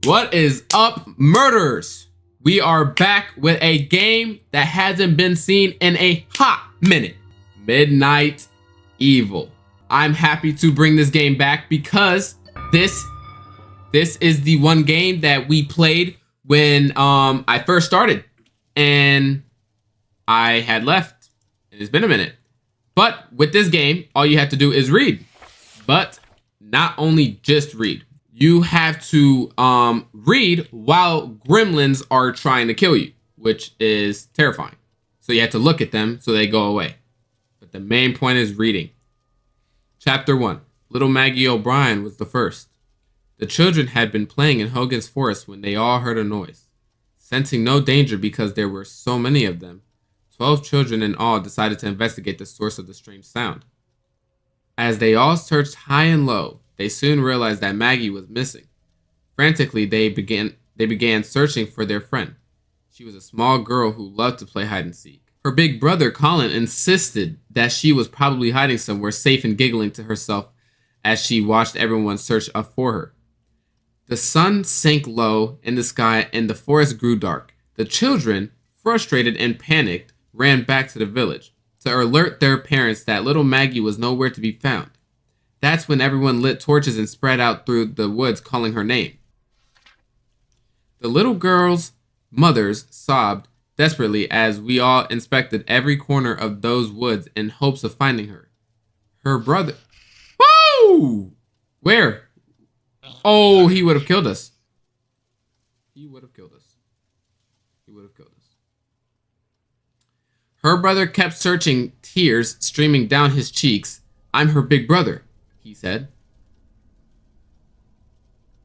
What is up, murderers? We are back with a game that hasn't been seen in a hot minute. Midnight Evil. I'm happy to bring this game back because this is the one game that we played when I first started and I had left. It's been a minute. But with this game, all you have to do is read. But not only just read. You have to read while gremlins are trying to kill you, which is terrifying. So you have to look at them so they go away. But the main point is reading. Chapter 1. Little Maggie O'Brien was the first. The children had been playing in Hogan's Forest when they all heard a noise. Sensing no danger because there were so many of them, 12 children in all decided to investigate the source of the strange sound. As they all searched high and low, they soon realized that Maggie was missing. Frantically, they began searching for their friend. She was a small girl who loved to play hide and seek. Her big brother, Colin, insisted that she was probably hiding somewhere safe and giggling to herself as she watched everyone search for her. The sun sank low in the sky and the forest grew dark. The children, frustrated and panicked, ran back to the village to alert their parents that little Maggie was nowhere to be found. That's when everyone lit torches and spread out through the woods calling her name. The little girl's mothers sobbed desperately as we all inspected every corner of those woods in hopes of finding her. Her brother... Woo! Where? Oh, he would have killed us. He would have killed us. He would have killed us. Her brother kept searching, tears streaming down his cheeks. I'm her big brother, he said.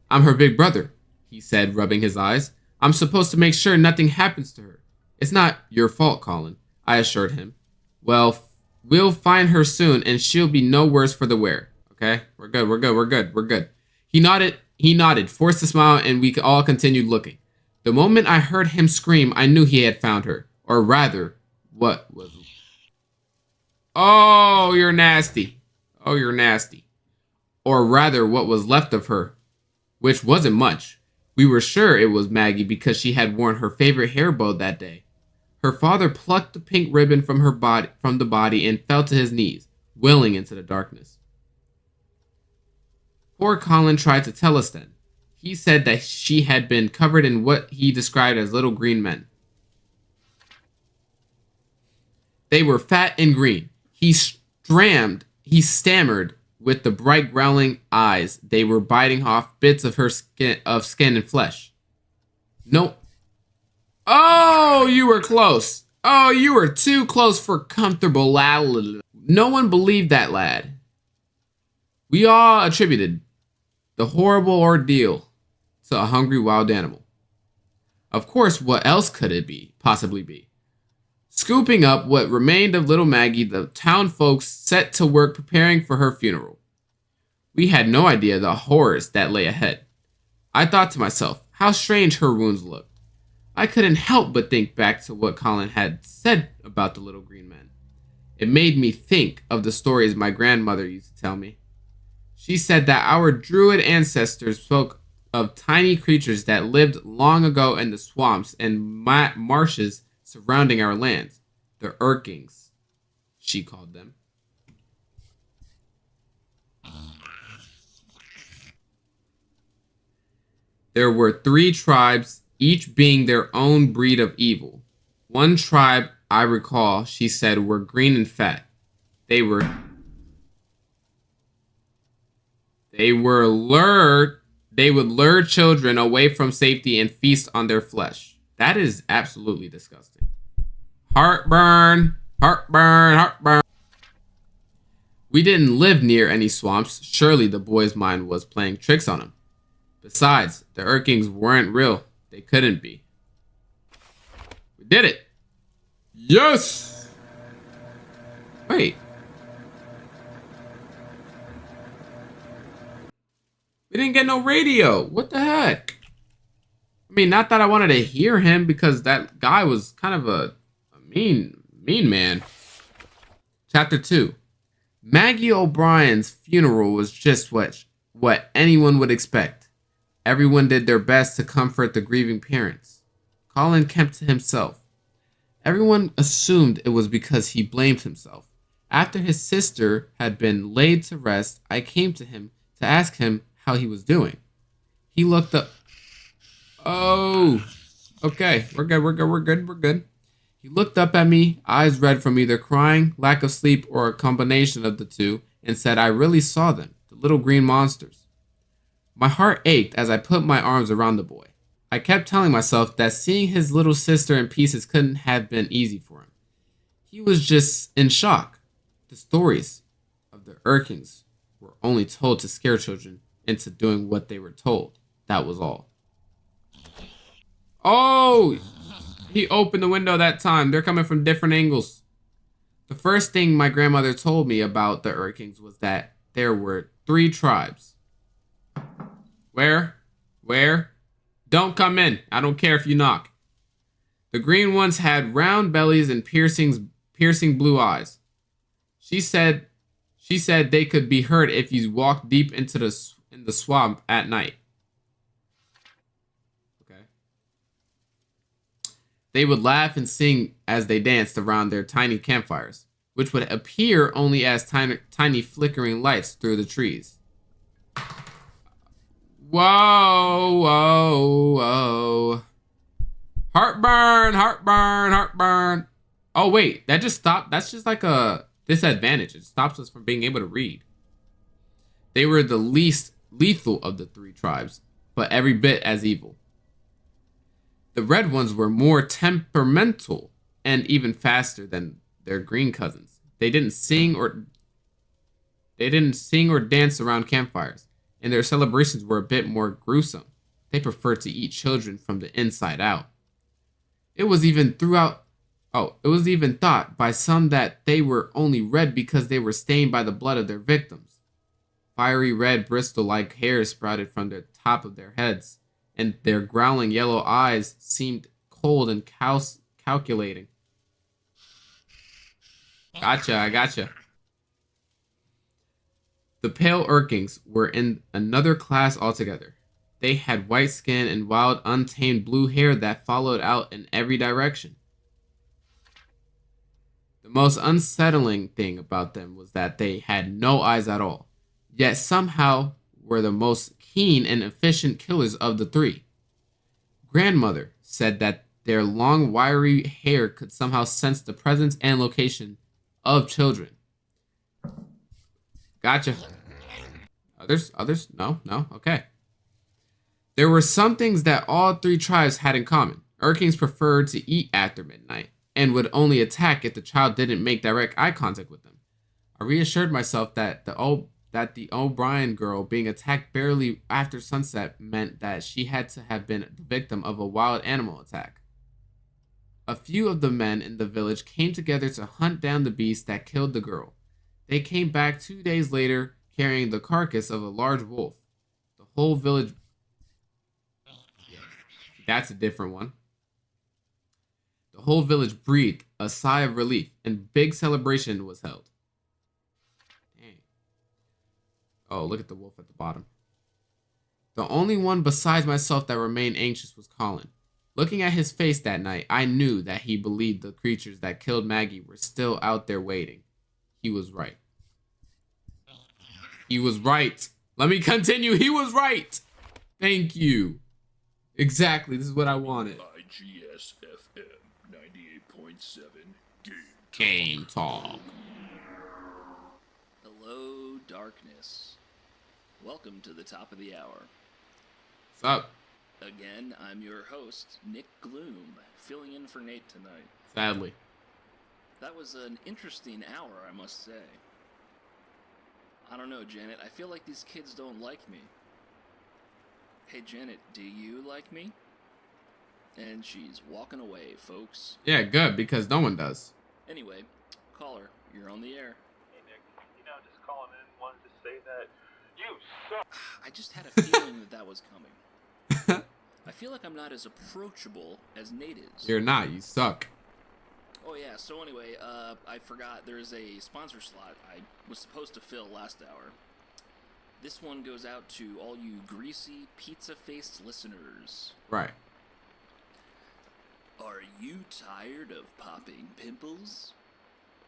I'm her big brother, he said, rubbing his eyes. I'm supposed to make sure nothing happens to her. It's not your fault, Colin, I assured him. Well, we'll find her soon and she'll be no worse for the wear. Okay? We're good. He nodded, forced a smile, and we all continued looking. The moment I heard him scream, I knew he had found her. Or rather, what was... Oh, you're nasty. Oh, you're nasty. Or rather, what was left of her, which wasn't much. We were sure it was Maggie because she had worn her favorite hair bow that day. Her father plucked the pink ribbon from the body and fell to his knees, wailing into the darkness. Poor Colin tried to tell us then. He said that she had been covered in what he described as little green men. They were fat and green. He stammered with the bright growling eyes. They were biting off bits of her skin and flesh. No. Oh, you were close. Oh, you were too close for comfortable, lad. No one believed that lad. We all attributed the horrible ordeal to a hungry wild animal. Of course, what else could it possibly be? Scooping up what remained of little Maggie, the town folks set to work preparing for her funeral. We had no idea the horrors that lay ahead. I thought to myself, how strange her wounds looked. I couldn't help but think back to what Colin had said about the little green men. It made me think of the stories my grandmother used to tell me. She said that our druid ancestors spoke of tiny creatures that lived long ago in the swamps and marshes surrounding our lands. The Urkings, she called them. There were 3 tribes, each being their own breed of evil. One tribe, I recall, she said, were green and fat. They would lure children away from safety and feast on their flesh. That is absolutely disgusting. Heartburn. We didn't live near any swamps. Surely the boy's mind was playing tricks on him. Besides, the Urkings weren't real. They couldn't be. We did it. Yes! Wait. We didn't get no radio. What the heck? I mean, not that I wanted to hear him because that guy was kind of a mean man. Chapter 2. Maggie O'Brien's funeral was just what anyone would expect. Everyone did their best to comfort the grieving parents. Colin kept to himself. Everyone assumed it was because he blamed himself. After his sister had been laid to rest, I came to him to ask him how he was doing. He looked up. Oh, okay. We're good. We're good. We're good. We're good. He looked up at me, eyes red from either crying, lack of sleep, or a combination of the two, and said, I really saw them, the little green monsters. My heart ached as I put my arms around the boy. I kept telling myself that seeing his little sister in pieces couldn't have been easy for him. He was just in shock. The stories of the Urkings were only told to scare children into doing what they were told. That was all. Oh! He opened the window that time. They're coming from different angles. The first thing my grandmother told me about the Urkings was that there were 3 tribes. Where? Where? Don't come in. I don't care if you knock. The green ones had round bellies and piercing blue eyes. She said they could be heard if you walked deep into the swamp at night. Okay. They would laugh and sing as they danced around their tiny campfires, which would appear only as tiny flickering lights through the trees. Whoa, whoa, whoa. Heartburn, heartburn, heartburn. Oh, wait, that just stopped. That's just like a disadvantage. It stops us from being able to read. They were the least lethal of the 3 tribes, but every bit as evil. The red ones were more temperamental and even faster than their green cousins. They didn't sing or dance around campfires, and their celebrations were a bit more gruesome. They preferred to eat children from the inside out. It was even thought by some that they were only red because they were stained by the blood of their victims. Fiery red bristle-like hairs sprouted from the top of their heads, and their growling yellow eyes seemed cold and calculating. Gotcha, I gotcha. The pale Urkings were in another class altogether. They had white skin and wild, untamed blue hair that followed out in every direction. The most unsettling thing about them was that they had no eyes at all, yet somehow were the most keen and efficient killers of the 3. Grandmother said that their long, wiry hair could somehow sense the presence and location of children. Gotcha. Others? No, okay. There were some things that all 3 tribes had in common. Urkings preferred to eat after midnight, and would only attack if the child didn't make direct eye contact with them. I reassured myself that the O'Brien girl being attacked barely after sunset meant that she had to have been the victim of a wild animal attack. A few of the men in the village came together to hunt down the beast that killed the girl. They came back 2 days later carrying the carcass of a large wolf. The whole village... That's a different one. The whole village breathed a sigh of relief, and big celebration was held. Dang. Oh, look at the wolf at the bottom. The only one besides myself that remained anxious was Colin. Looking at his face that night, I knew that he believed the creatures that killed Maggie were still out there waiting. He was right. He was right. Let me continue. He was right. Thank you. Exactly. This is what I wanted. IGSFM 98.7 Game Talk. Hello, darkness. Welcome to the top of the hour. What's up? Again, I'm your host, Nick Gloom, filling in for Nate tonight. Sadly. That was an interesting hour, I must say. I don't know, Janet. I feel like these kids don't like me. Hey, Janet, do you like me? And she's walking away, folks. Yeah, good, because no one does. Anyway, caller, you're on the air. Hey, Nick, just calling in, wanted to say that you suck. I just had a feeling that was coming. I feel like I'm not as approachable as Nate is. You're not. You suck. Oh, yeah. So anyway, I forgot there's a sponsor slot I was supposed to fill last hour. This one goes out to all you greasy, pizza-faced listeners. Right. Are you tired of popping pimples?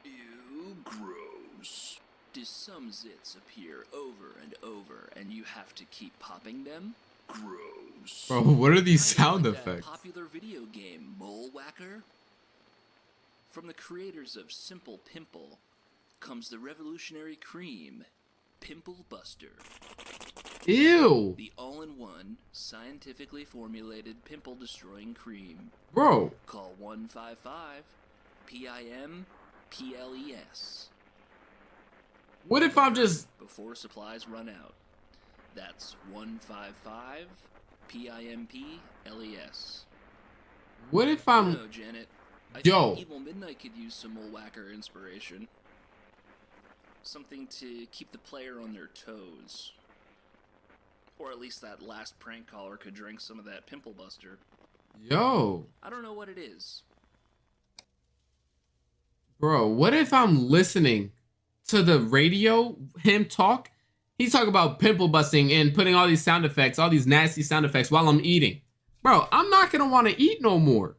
Ew, gross. Do some zits appear over and over and you have to keep popping them? Gross. Bro, what are these Kinda sound like effects? that popular video game Mole Whacker? From the creators of Simple Pimple comes the revolutionary cream, Pimple Buster. Ew. The all-in-one, scientifically formulated pimple-destroying cream. Bro. Call 155-PIM-PLES. What if I'm just... Before supplies run out. That's 155-PIMPLES. What if I'm... No, Janet. I Yo. think Evil Midnight could use some Mole Whacker inspiration. Something to keep the player on their toes. Or at least that last prank caller could drink some of that Pimple Buster. Yo. I don't know what it is. Bro, what if I'm listening to the radio, him talk? He's talking about pimple busting and putting all these sound effects, all these nasty sound effects while I'm eating. Bro, I'm not going to want to eat no more.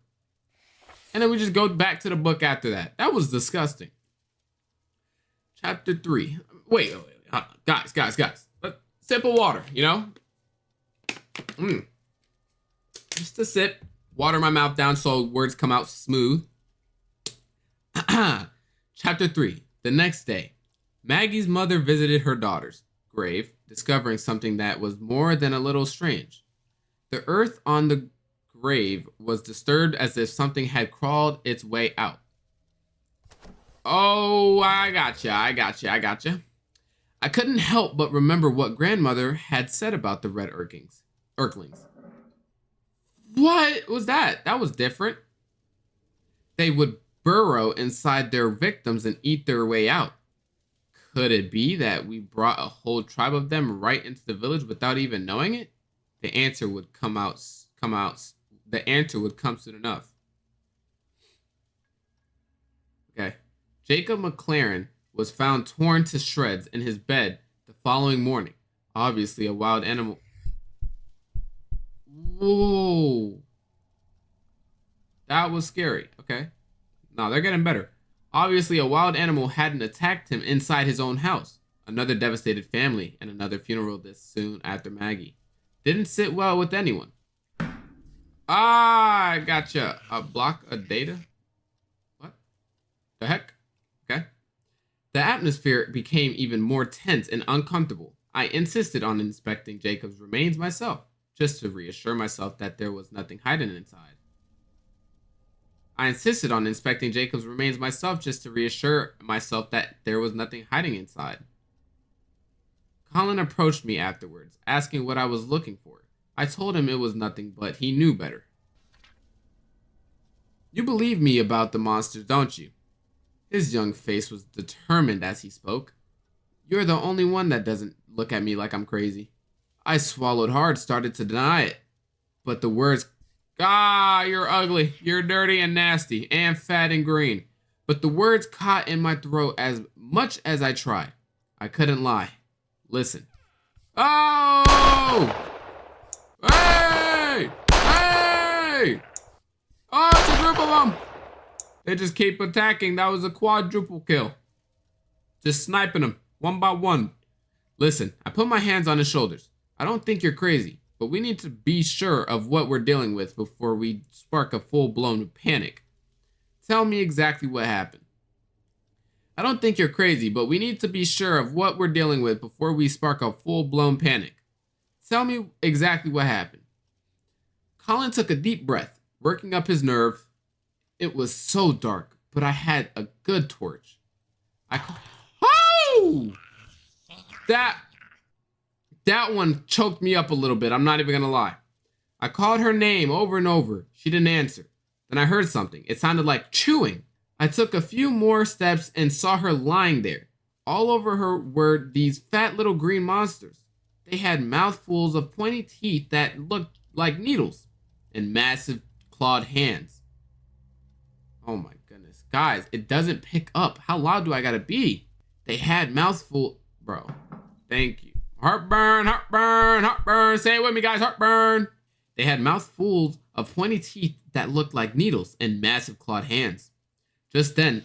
And then we just go back to the book after that. That was disgusting. Chapter 3. Wait. Hold on. Guys. Sip of water, you know? Just a sip. Water my mouth down so words come out smooth. Chapter 3. The next day. Maggie's mother visited her daughter's grave, discovering something that was more than a little strange. The earth on the grave was disturbed as if something had crawled its way out. Oh, I gotcha. I couldn't help but remember what grandmother had said about the red Urklings. What was that? That was different. They would burrow inside their victims and eat their way out. Could it be that we brought a whole tribe of them right into the village without even knowing it? The answer would come soon enough. Okay. Jacob McLaren was found torn to shreds in his bed the following morning. Obviously a wild animal. Whoa. That was scary. Okay. No, they're getting better. Obviously, a wild animal hadn't attacked him inside his own house. Another devastated family and another funeral this soon after Maggie. Didn't sit well with anyone. Ah, I gotcha. A block of data? What? The heck? Okay. The atmosphere became even more tense and uncomfortable. I insisted on inspecting Jacob's remains myself, just to reassure myself that there was nothing hiding inside. Colin approached me afterwards, asking what I was looking for. I told him it was nothing, but he knew better. You believe me about the monsters, don't you? His young face was determined as he spoke. You're the only one that doesn't look at me like I'm crazy. I swallowed hard, started to deny it. But the words, you're ugly, you're dirty and nasty, and fat and green. But the words caught in my throat as much as I tried. I couldn't lie. Listen. Oh! Hey! Hey! Oh, it's a group of them! They just keep attacking. That was a quadruple kill. Just sniping them, one by one. Listen, I put my hands on his shoulders. I don't think you're crazy, but we need to be sure of what we're dealing with before we spark a full-blown panic. Tell me exactly what happened. I don't think you're crazy, but we need to be sure of what we're dealing with before we spark a full-blown panic. Tell me exactly what happened. Colin took a deep breath, working up his nerve. It was so dark, but I had a good torch. Oh! That one choked me up a little bit, I'm not even gonna lie. I called her name over and over. She didn't answer. Then I heard something. It sounded like chewing. I took a few more steps and saw her lying there. All over her were these fat little green monsters. They had mouthfuls of pointy teeth that looked like needles and massive clawed hands. Oh my goodness. Guys, it doesn't pick up. How loud do I gotta be? They had mouthful... Bro, thank you. Heartburn, heartburn, heartburn. Say it with me, guys. Heartburn. They had mouthfuls of pointy teeth that looked like needles and massive clawed hands. Just then,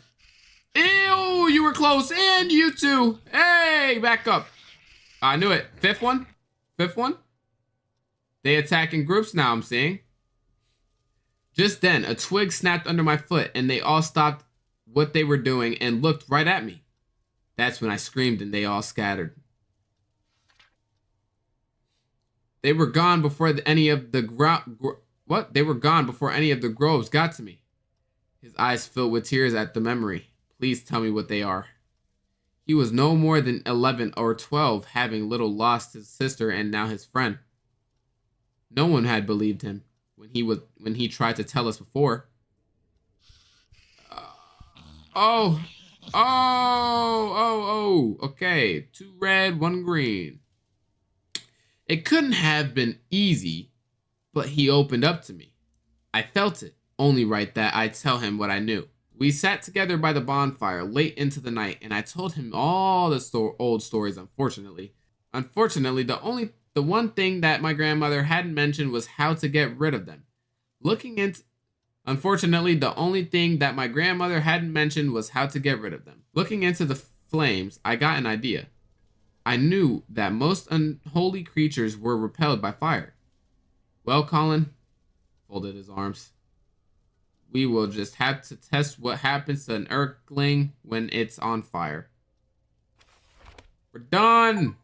ew, you were close. And you two. Hey, back up. I knew it. Fifth one. Fifth one. They attack in groups now, I'm seeing. Just then, a twig snapped under my foot, and they all stopped what they were doing and looked right at me. That's when I screamed, and they all scattered. They were gone before any of the They were gone before any of the groves got to me. His eyes filled with tears at the memory. Please tell me what they are. He was no more than 11 or 12, having little lost his sister and now his friend. No one had believed him when he tried to tell us before. Okay. 2 red, 1 green. It couldn't have been easy, but he opened up to me. I felt it, only right that I'd tell him what I knew. We sat together by the bonfire late into the night, and I told him all the old stories, unfortunately. Unfortunately, the one thing that my grandmother hadn't mentioned was how to get rid of them. Unfortunately, the only thing that my grandmother hadn't mentioned was how to get rid of them. Looking into the flames, I got an idea. I knew that most unholy creatures were repelled by fire. Well, Colin folded his arms. We will just have to test what happens to an Earthling when it's on fire. We're done!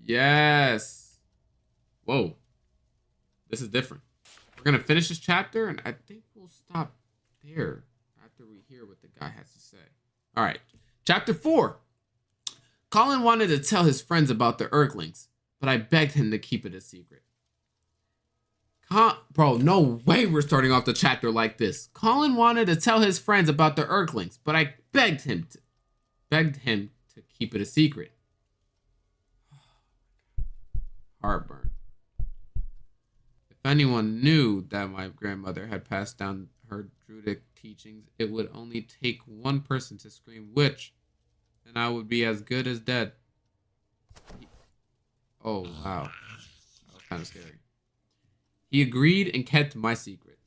Yes! Whoa. This is different. We're going to finish this chapter, and I think we'll stop there after we hear what the guy has to say. All right. Chapter 4. Colin wanted to tell his friends about the Earthlings, but I begged him to keep it a secret. Bro, no way we're starting off the chapter like this. Colin wanted to tell his friends about the Earthlings, but I begged him to keep it a secret. Heartburn. If anyone knew that my grandmother had passed down her Druidic teachings, it would only take one person to scream witch, and I would be as good as dead. Oh, wow. That was kind of scary. He agreed and kept my secret.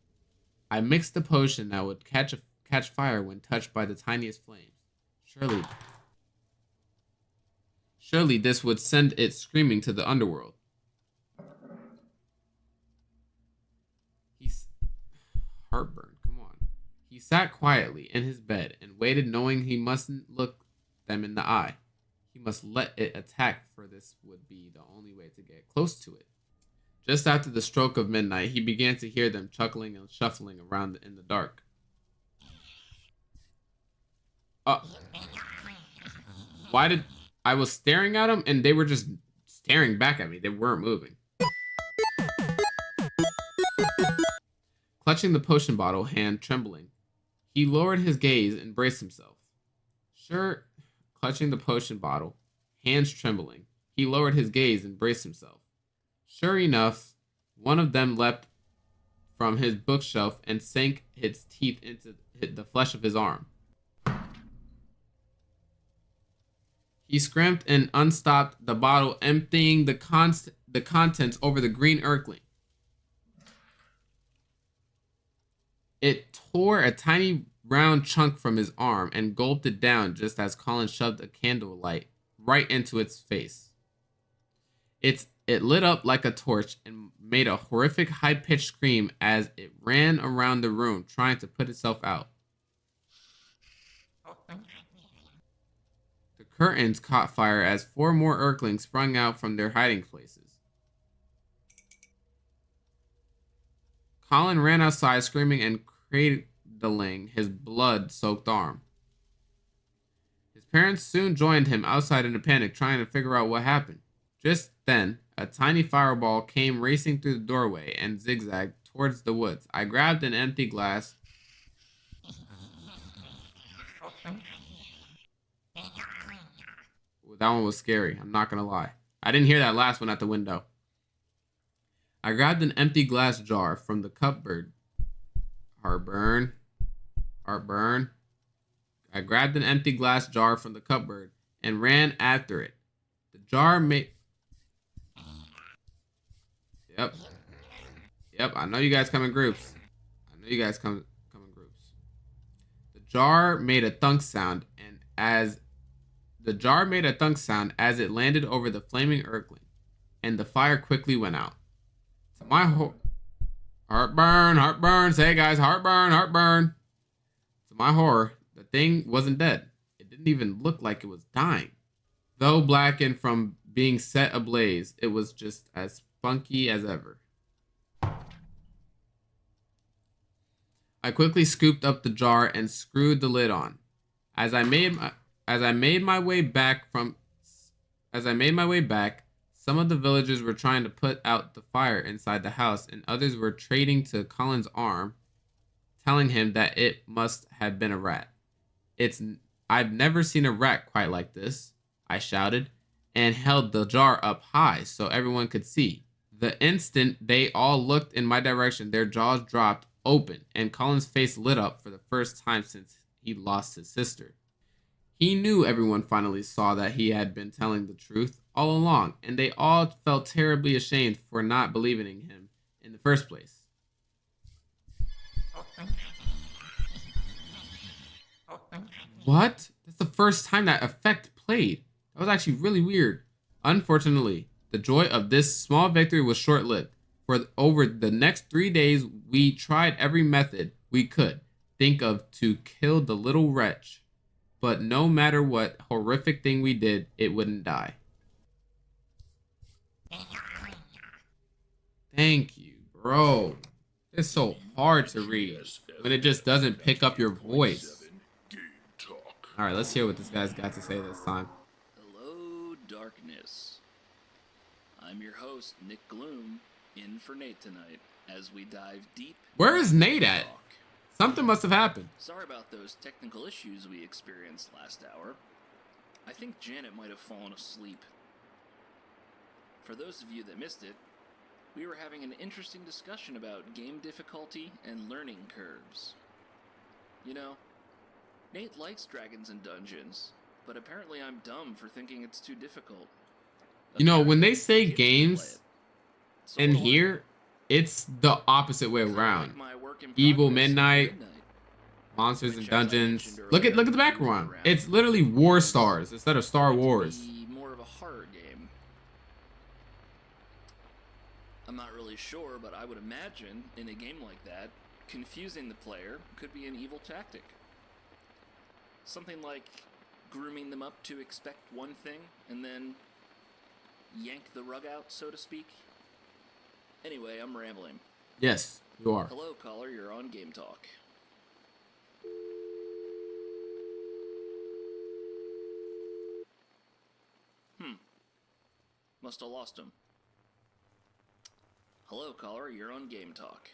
I mixed the potion that would catch fire when touched by the tiniest flames. Surely this would send it screaming to the underworld. Heartburn, come on. He sat quietly in his bed and waited, knowing he mustn't look them in the eye. He must let it attack, for this would be the only way to get close to it. Just after the stroke of midnight, he began to hear them chuckling and shuffling around in the dark. I was staring at them, and they were just staring back at me. They weren't moving. Clutching the potion bottle, hand trembling, he lowered his gaze and braced himself. Clutching the potion bottle, hands trembling, he lowered his gaze and braced himself. Sure enough, one of them leapt from his bookshelf and sank its teeth into the flesh of his arm. He scramped and unstopped the bottle, emptying the contents over the green Earthling. It tore a tiny round chunk from his arm and gulped it down just as Colin shoved a candlelight right into its face. It lit up like a torch and made a horrific high-pitched scream as it ran around the room trying to put itself out. The curtains caught fire as 4 more Earthlings sprung out from their hiding places. Colin ran outside screaming and cradling his blood-soaked arm. His parents soon joined him outside in a panic, trying to figure out what happened. Just then, a tiny fireball came racing through the doorway and zigzagged towards the woods. I grabbed an empty glass. Ooh, that one was scary, I'm not gonna lie. I didn't hear that last one at the window. I grabbed an empty glass jar from the cupboard. Heartburn. I grabbed an empty glass jar from the cupboard and ran after it. The jar Yep. Yep, I know you guys come in groups. I know you guys come in groups. The jar made a thunk sound, and as it landed over the flaming earthling, and the fire quickly went out. To my heartburn. Say, guys, heartburn. To my horror, the thing wasn't dead. It didn't even look like it was dying. Though blackened from being set ablaze, it was just as funky as ever. I quickly scooped up the jar and screwed the lid on. As I made my way back, some of the villagers were trying to put out the fire inside the house, and others were trading to Colin's arm, telling him that it must have been a rat. I've never seen a rat quite like this, I shouted, and held the jar up high so everyone could see. The instant they all looked in my direction, their jaws dropped open, and Colin's face lit up for the first time since he lost his sister. He knew everyone finally saw that he had been telling the truth all along, and they all felt terribly ashamed for not believing in him in the first place. What? That's the first time that effect played. That was actually really weird. Unfortunately, the joy of this small victory was short-lived. For over the next 3 days, we tried every method we could think of to kill the little wretch. But no matter what horrific thing we did, it wouldn't die. Thank you, bro. It's so hard to read when it just doesn't pick up your voice. Alright, let's hear what this guy's got to say this time. Hello, darkness. I'm your host, Nick Gloom, in for Nate tonight as we dive deep. Where is Nate at? Something must have happened. Sorry about those technical issues we experienced last hour. I think Janet might have fallen asleep. For those of you that missed it, we were having an interesting discussion about game difficulty and learning curves. You know, Nate likes Dragons and Dungeons, but apparently I'm dumb for thinking it's too difficult. You know, when they say games in here, it's the opposite way around. Evil Midnight, Monsters and Dungeons. Look at the background. It's literally War Stars instead of Star Wars. More of a horror game. I'm not really sure, but I would imagine in a game like that, confusing the player could be an evil tactic. Something like grooming them up to expect one thing and then yank the rug out, so to speak. Anyway, I'm rambling. Yes, you are. Hello, caller. You're on Game Talk. Must have lost him. Hello, caller. You're on Game Talk.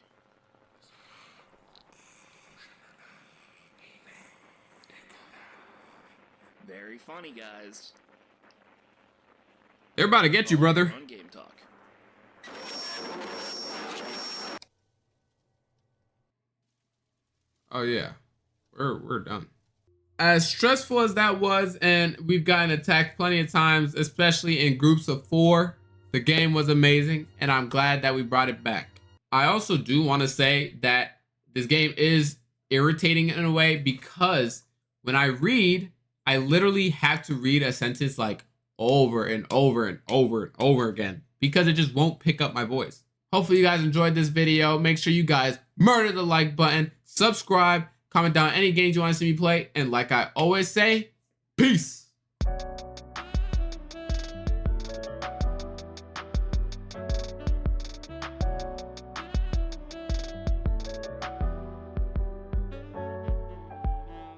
Very funny, guys. They're about to get you, brother. On Game Talk. Oh yeah, we're done. As stressful as that was, and we've gotten attacked plenty of times, especially in groups of 4, the game was amazing, and I'm glad that we brought it back. I also do want to say that this game is irritating in a way because when I read, I literally have to read a sentence like over and over and over and over again because it just won't pick up my voice. Hopefully you guys enjoyed this video. Make sure you guys murder the like button, subscribe, comment down any games you want to see me play, and like I always say, peace.